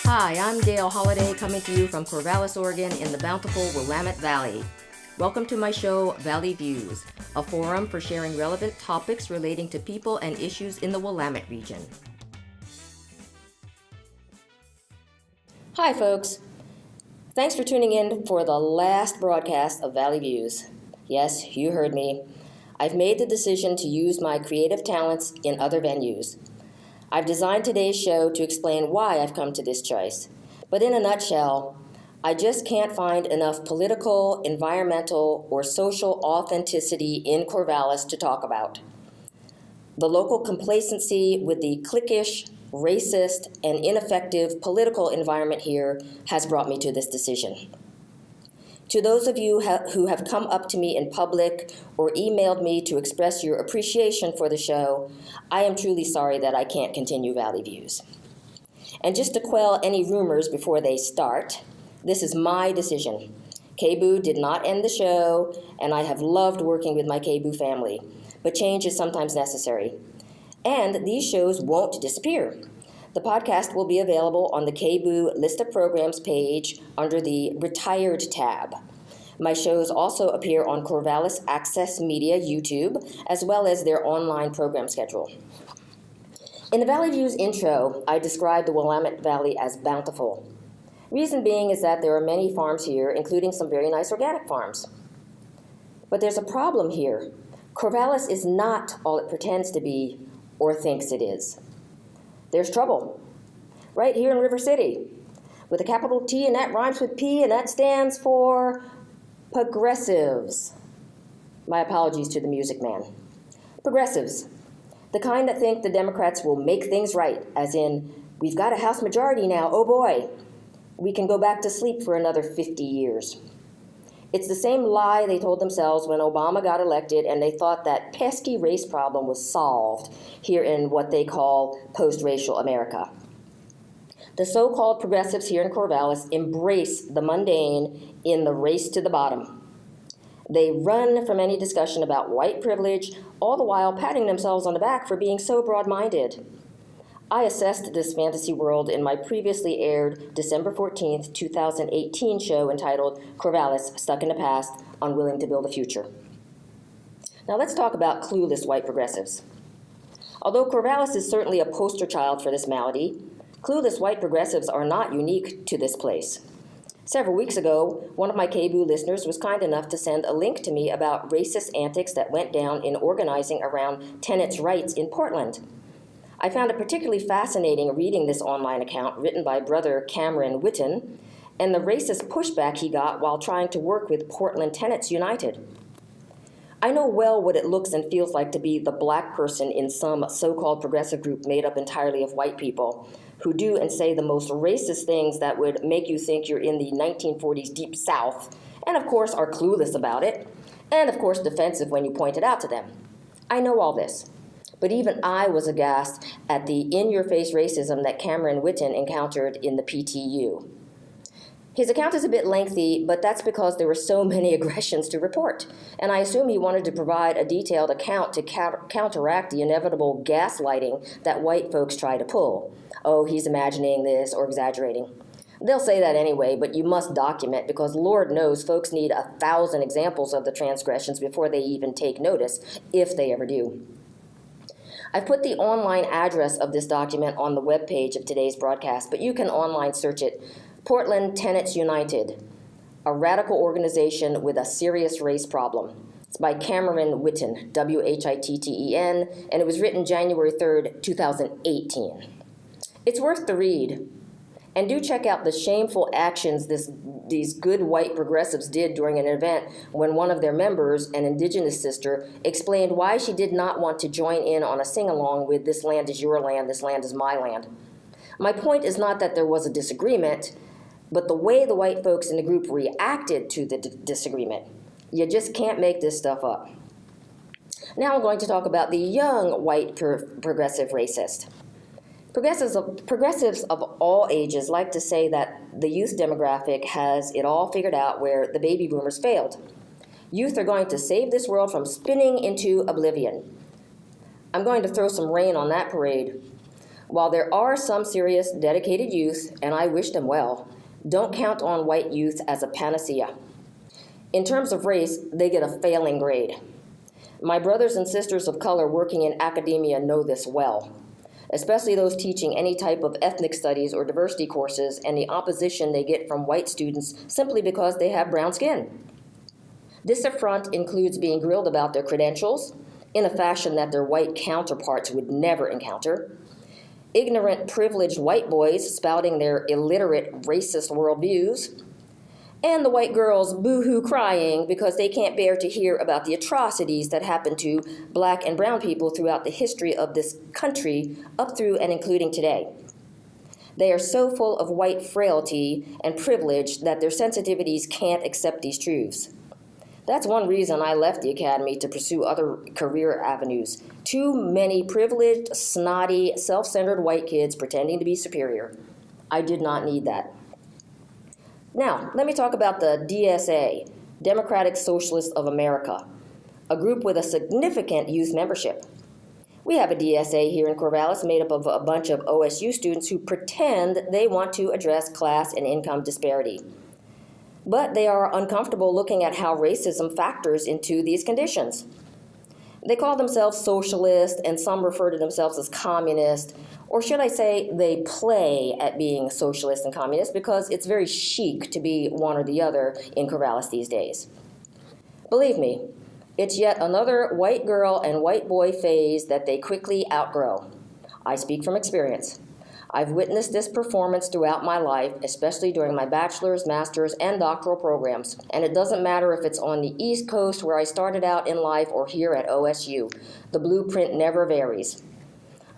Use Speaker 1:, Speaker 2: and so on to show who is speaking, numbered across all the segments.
Speaker 1: Hi, I'm Dale Holliday coming to you from Corvallis, Oregon in the bountiful Willamette Valley. Welcome to my show, Valley Views, a forum for sharing relevant topics relating to people and issues in the Willamette region. Hi, folks. Thanks for tuning in for the last broadcast of Valley Views. Yes, you heard me. I've made the decision to use my creative talents in other venues. I've designed today's show to explain why I've come to this choice. But in a nutshell, I just can't find enough political, environmental, or social authenticity in Corvallis to talk about. The local complacency with the cliquish, racist, and ineffective political environment here has brought me to this decision. To those of you who have come up to me in public or emailed me to express your appreciation for the show, I am truly sorry that I can't continue Valley Views. And just to quell any rumors before they start, this is my decision. KBOO did not end the show, and I have loved working with my KBOO family, but change is sometimes necessary. And these shows won't disappear. The podcast will be available on the KBOO List of Programs page under the Retired tab. My shows also appear on Corvallis Access Media YouTube, as well as their online program schedule. In the Valley Views intro, I described the Willamette Valley as bountiful. Reason being is that there are many farms here, including some very nice organic farms. But there's a problem here. Corvallis is not all it pretends to be or thinks it is. There's trouble, right here in River City, with a capital T, and that rhymes with P, and that stands for progressives. My apologies to the music man. Progressives, the kind that think the Democrats will make things right, as in, we've got a House majority now, oh boy, we can go back to sleep for another 50 years. It's the same lie they told themselves when Obama got elected and they thought that pesky race problem was solved here in what they call post-racial America. The so-called progressives here in Corvallis embrace the mundane in the race to the bottom. They run from any discussion about white privilege, all the while patting themselves on the back for being so broad-minded. I assessed this fantasy world in my previously aired December 14th, 2018 show entitled Corvallis, Stuck in the Past, Unwilling to Build a Future. Now let's talk about clueless white progressives. Although Corvallis is certainly a poster child for this malady, clueless white progressives are not unique to this place. Several weeks ago, one of my KBOO listeners was kind enough to send a link to me about racist antics that went down in organizing around tenants' rights in Portland. I found it particularly fascinating reading this online account written by brother Cameron Witten and the racist pushback he got while trying to work with Portland Tenants United. I know well what it looks and feels like to be the black person in some so-called progressive group made up entirely of white people who do and say the most racist things that would make you think you're in the 1940s Deep South, and of course are clueless about it, and of course defensive when you point it out to them. I know all this. But even I was aghast at the in-your-face racism that Cameron Witten encountered in the PTU. His account is a bit lengthy, but that's because there were so many aggressions to report, and I assume he wanted to provide a detailed account to counteract the inevitable gaslighting that white folks try to pull. Oh, he's imagining this or exaggerating. They'll say that anyway, but you must document because Lord knows folks need 1,000 examples of the transgressions before they even take notice, if they ever do. I've put the online address of this document on the webpage of today's broadcast, but you can online search it. Portland Tenants United, a radical organization with a serious race problem. It's by Cameron Witten, W-H-I-T-T-E-N, and it was written January 3rd, 2018. It's worth the read. And do check out the shameful actions these good white progressives did during an event when one of their members, an indigenous sister, explained why she did not want to join in on a sing-along with "This land is your land, this land is my land." My point is not that there was a disagreement, but the way the white folks in the group reacted to the disagreement. You just can't make this stuff up. Now I'm going to talk about the young white progressive racist. Progressives of all ages like to say that the youth demographic has it all figured out where the baby boomers failed. Youth are going to save this world from spinning into oblivion. I'm going to throw some rain on that parade. While there are some serious, dedicated youth, and I wish them well, don't count on white youth as a panacea. In terms of race, they get a failing grade. My brothers and sisters of color working in academia know this well, especially those teaching any type of ethnic studies or diversity courses and the opposition they get from white students simply because they have brown skin. This affront includes being grilled about their credentials in a fashion that their white counterparts would never encounter, ignorant, privileged white boys spouting their illiterate, racist worldviews, and the white girls boo-hoo crying because they can't bear to hear about the atrocities that happen to black and brown people throughout the history of this country up through and including today. They are so full of white frailty and privilege that their sensitivities can't accept these truths. That's one reason I left the academy to pursue other career avenues. Too many privileged, snotty, self-centered white kids pretending to be superior. I did not need that. Now, let me talk about the DSA, Democratic Socialists of America, a group with a significant youth membership. We have a DSA here in Corvallis made up of a bunch of OSU students who pretend they want to address class and income disparity. But they are uncomfortable looking at how racism factors into these conditions. They call themselves socialist, and some refer to themselves as communist, or should I say they play at being socialist and communist because it's very chic to be one or the other in Corvallis these days. Believe me, it's yet another white girl and white boy phase that they quickly outgrow. I speak from experience. I've witnessed this performance throughout my life, especially during my bachelor's, master's, and doctoral programs. And it doesn't matter if it's on the East Coast where I started out in life or here at OSU. The blueprint never varies.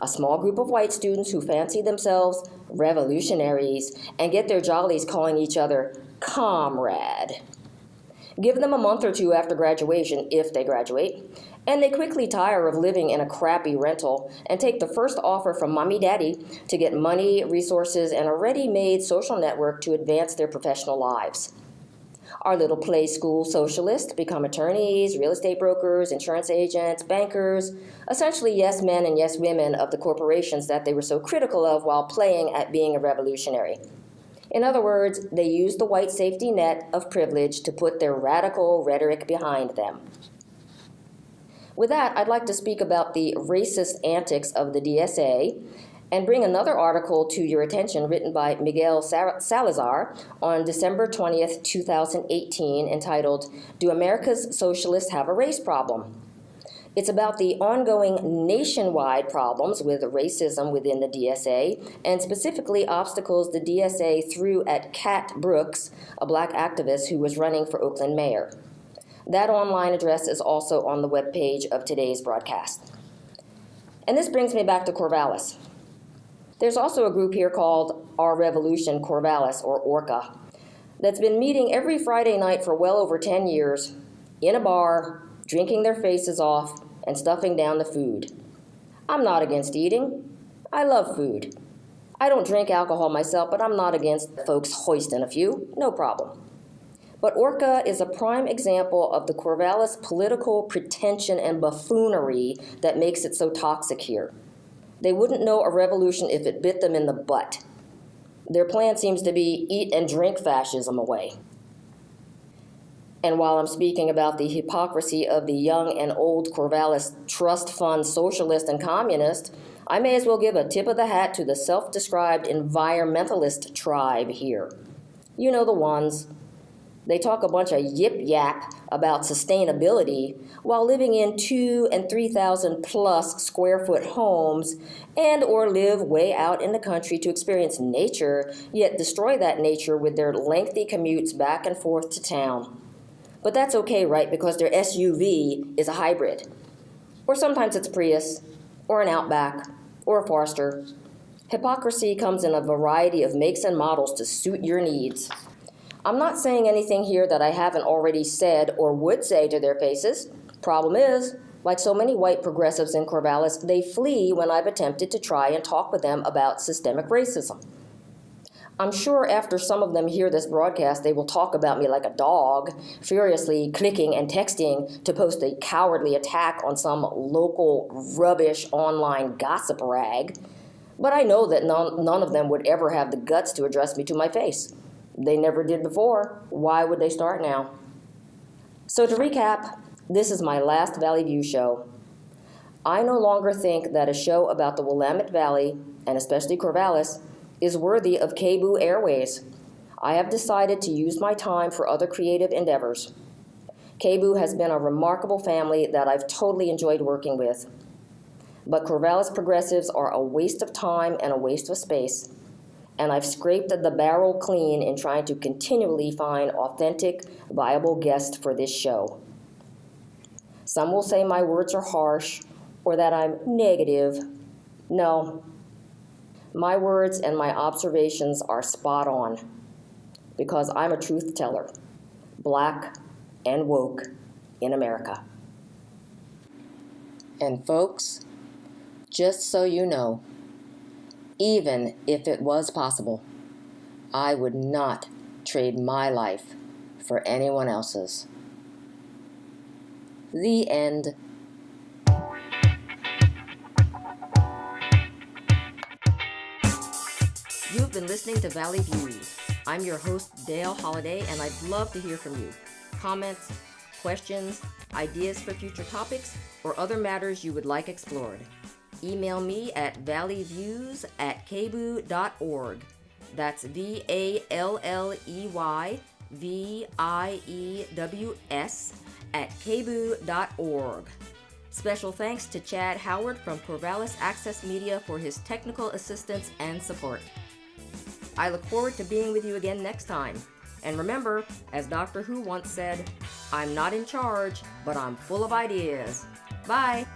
Speaker 1: A small group of white students who fancy themselves revolutionaries and get their jollies calling each other comrade. Give them a month or two after graduation, if they graduate, and they quickly tire of living in a crappy rental and take the first offer from mommy-daddy to get money, resources, and a ready-made social network to advance their professional lives. Our little play school socialists become attorneys, real estate brokers, insurance agents, bankers, essentially yes men and yes women of the corporations that they were so critical of while playing at being a revolutionary. In other words, they use the white safety net of privilege to put their radical rhetoric behind them. With that, I'd like to speak about the racist antics of the DSA and bring another article to your attention written by Miguel Salazar on December 20th, 2018, entitled, "Do America's Socialists Have a Race Problem?" It's about the ongoing nationwide problems with racism within the DSA, and specifically obstacles the DSA threw at Kat Brooks, a black activist who was running for Oakland mayor. That online address is also on the webpage of today's broadcast. And this brings me back to Corvallis. There's also a group here called Our Revolution Corvallis, or ORCA, that's been meeting every Friday night for well over 10 years in a bar, drinking their faces off, and stuffing down the food. I'm not against eating. I love food. I don't drink alcohol myself, but I'm not against folks hoisting a few. No problem. But ORCA is a prime example of the Corvallis political pretension and buffoonery that makes it so toxic here. They wouldn't know a revolution if it bit them in the butt. Their plan seems to be eat and drink fascism away. And while I'm speaking about the hypocrisy of the young and old Corvallis trust fund socialist and communist, I may as well give a tip of the hat to the self-described environmentalist tribe here. You know the ones. They talk a bunch of yip-yap about sustainability while living in 2,000 and 3,000 plus square foot homes and or live way out in the country to experience nature, yet destroy that nature with their lengthy commutes back and forth to town. But that's okay, right? Because their SUV is a hybrid. Or sometimes it's a Prius, or an Outback, or a Forester. Hypocrisy comes in a variety of makes and models to suit your needs. I'm not saying anything here that I haven't already said or would say to their faces. Problem is, like so many white progressives in Corvallis, they flee when I've attempted to try and talk with them about systemic racism. I'm sure after some of them hear this broadcast, they will talk about me like a dog, furiously clicking and texting to post a cowardly attack on some local rubbish online gossip rag. But I know that none of them would ever have the guts to address me to my face. They never did before. Why would they start now? So to recap, this is my last Valley View show. I no longer think that a show about the Willamette Valley, and especially Corvallis, is worthy of KBOO Airways. I have decided to use my time for other creative endeavors. KBOO has been a remarkable family that I've totally enjoyed working with. But Corvallis progressives are a waste of time and a waste of space. And I've scraped the barrel clean in trying to continually find authentic, viable guests for this show. Some will say my words are harsh or that I'm negative. No. My words and my observations are spot on because I'm a truth teller, black and woke in America. And folks, just so you know, even if it was possible, I would not trade my life for anyone else's. The end. You've been listening to Valley Views. I'm your host, Dale Holliday, and I'd love to hear from you. Comments, questions, ideas for future topics, or other matters you would like explored. Email me at valleyviews@kboo.org. That's VALLEYVIEWS@kboo.org. Special thanks to Chad Howard from Corvallis Access Media for his technical assistance and support. I look forward to being with you again next time. And remember, as Doctor Who once said, I'm not in charge, but I'm full of ideas. Bye!